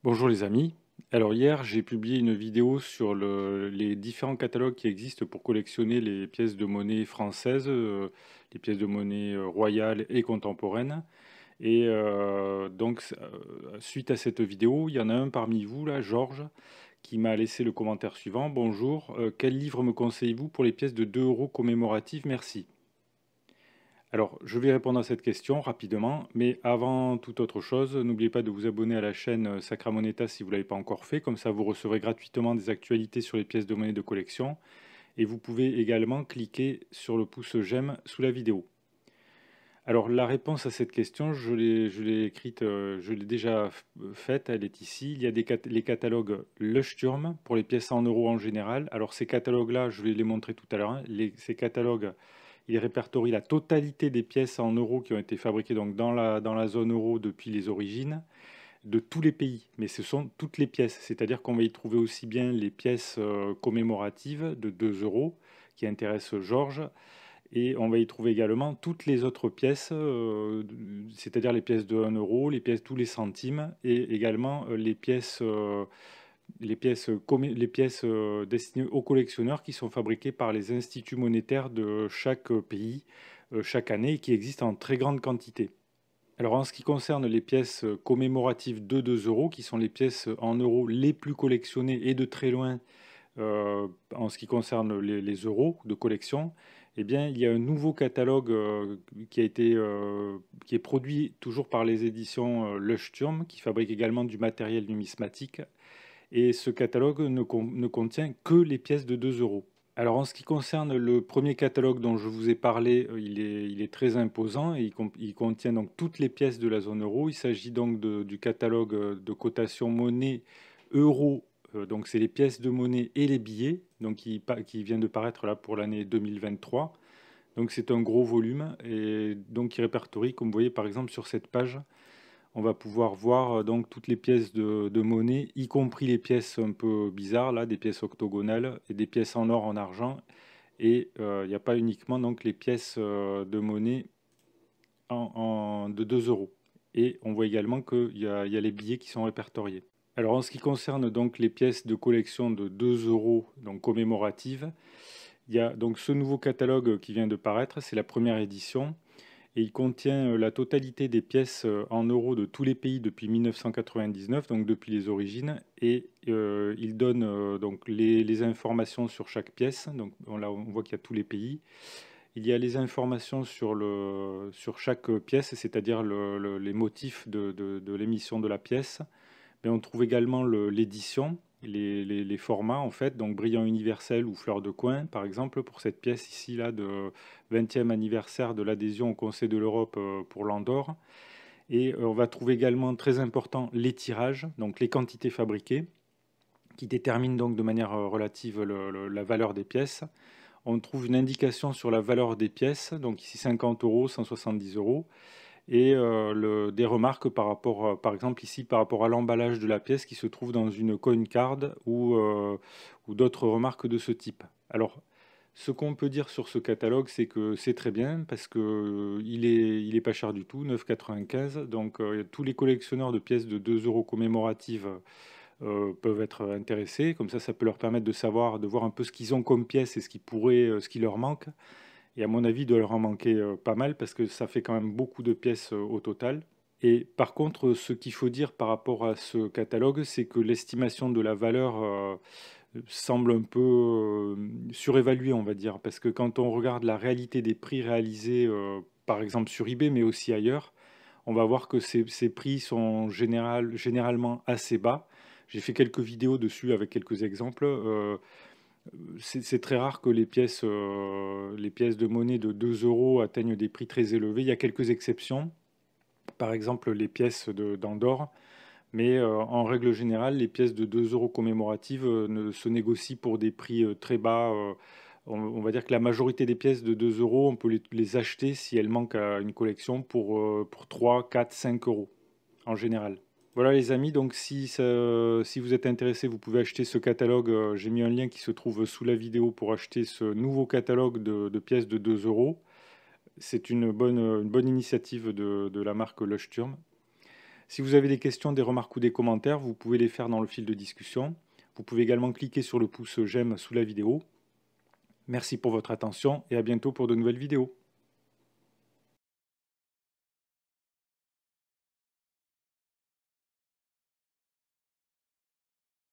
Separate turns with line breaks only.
Bonjour les amis. Alors hier, j'ai publié une vidéo sur les différents catalogues qui existent pour collectionner les pièces de monnaie françaises, les pièces de monnaie royales et contemporaines. Et suite à cette vidéo, il y en a un parmi vous, là, Georges, qui m'a laissé le commentaire suivant. Bonjour, quel livre me conseillez-vous pour les pièces de 2 euros commémoratives? Merci. Alors, je vais répondre à cette question rapidement, mais avant toute autre chose, n'oubliez pas de vous abonner à la chaîne Sacra Moneta si vous ne l'avez pas encore fait, comme ça vous recevrez gratuitement des actualités sur les pièces de monnaie de collection, et vous pouvez également cliquer sur le pouce j'aime sous la vidéo. Alors, la réponse à cette question, je l'ai écrite, je l'ai déjà faite, elle est ici. Il y a les catalogues Leuchtturm pour les pièces en euros en général. Alors, ces catalogues-là, je vais les montrer tout à l'heure, hein. Ces catalogues, il répertorie la totalité des pièces en euros qui ont été fabriquées donc dans la zone euro depuis les origines de tous les pays. Mais ce sont toutes les pièces, c'est-à-dire qu'on va y trouver aussi bien les pièces commémoratives de 2 euros qui intéressent Georges, et on va y trouver également toutes les autres pièces, c'est-à-dire les pièces de 1 euro, les pièces tous les centimes, et également les pièces destinées aux collectionneurs qui sont fabriquées par les instituts monétaires de chaque pays chaque année et qui existent en très grande quantité. Alors en ce qui concerne les pièces commémoratives de 2 euros, qui sont les pièces en euros les plus collectionnées et de très loin en ce qui concerne les euros de collection, eh bien, il y a un nouveau catalogue qui est produit toujours par les éditions Leuchtturm, qui fabrique également du matériel numismatique, et ce catalogue ne contient que les pièces de 2 euros. Alors en ce qui concerne le premier catalogue dont je vous ai parlé, il est très imposant et il contient donc toutes les pièces de la zone euro. Il s'agit donc du catalogue de cotation monnaie euro, donc c'est les pièces de monnaie et les billets, donc qui vient de paraître là pour l'année 2023. Donc c'est un gros volume et donc qui répertorie, comme vous voyez par exemple sur cette page, on va pouvoir voir donc toutes les pièces de monnaie, y compris les pièces un peu bizarres, là, des pièces octogonales et des pièces en or, en argent. Et il n'y a pas uniquement donc les pièces de monnaie de 2 euros. Et on voit également qu'il y a les billets qui sont répertoriés. Alors en ce qui concerne donc les pièces de collection de 2 euros, donc commémoratives, il y a donc ce nouveau catalogue qui vient de paraître, c'est la première édition. Et il contient la totalité des pièces en euros de tous les pays depuis 1999, donc depuis les origines, et il donne donc les informations sur chaque pièce. Donc là, on voit qu'il y a tous les pays. Il y a les informations sur chaque pièce, c'est-à-dire les motifs de l'émission de la pièce. Mais on trouve également l'édition, les formats en fait, donc brillant universel ou fleur de coin par exemple pour cette pièce ici là de 20e anniversaire de l'adhésion au Conseil de l'Europe pour l'Andorre. Et on va trouver également très important les tirages, donc les quantités fabriquées, qui déterminent donc de manière relative la valeur des pièces. On trouve une indication sur la valeur des pièces, donc ici 50 euros, 170 euros, et des remarques par rapport, par exemple ici, par rapport à l'emballage de la pièce qui se trouve dans une coin card ou d'autres remarques de ce type. Alors, ce qu'on peut dire sur ce catalogue, c'est que c'est très bien parce que il est pas cher du tout, 9,95. Donc, tous les collectionneurs de pièces de 2 euros commémoratives peuvent être intéressés. Comme ça peut leur permettre de savoir, de voir un peu ce qu'ils ont comme pièces et ce qui leur manque. Et à mon avis, il doit leur en manquer pas mal parce que ça fait quand même beaucoup de pièces au total. Et par contre, ce qu'il faut dire par rapport à ce catalogue, c'est que l'estimation de la valeur semble un peu surévaluée, on va dire, parce que quand on regarde la réalité des prix réalisés, par exemple sur eBay, mais aussi ailleurs, on va voir que ces prix sont généralement assez bas. J'ai fait quelques vidéos dessus avec quelques exemples. C'est très rare que les pièces de monnaie de 2 euros atteignent des prix très élevés. Il y a quelques exceptions, par exemple les pièces d'Andorre, mais en règle générale, les pièces de 2 euros commémoratives ne se négocient pour des prix très bas. On va dire que la majorité des pièces de 2 euros, on peut les acheter si elles manquent à une collection pour 3, 4, 5 euros en général. Voilà les amis, donc si vous êtes intéressé, vous pouvez acheter ce catalogue. J'ai mis un lien qui se trouve sous la vidéo pour acheter ce nouveau catalogue de pièces de 2 euros. C'est une bonne initiative de la marque Leuchtturm. Si vous avez des questions, des remarques ou des commentaires, vous pouvez les faire dans le fil de discussion. Vous pouvez également cliquer sur le pouce j'aime sous la vidéo. Merci pour votre attention et à bientôt pour de nouvelles vidéos.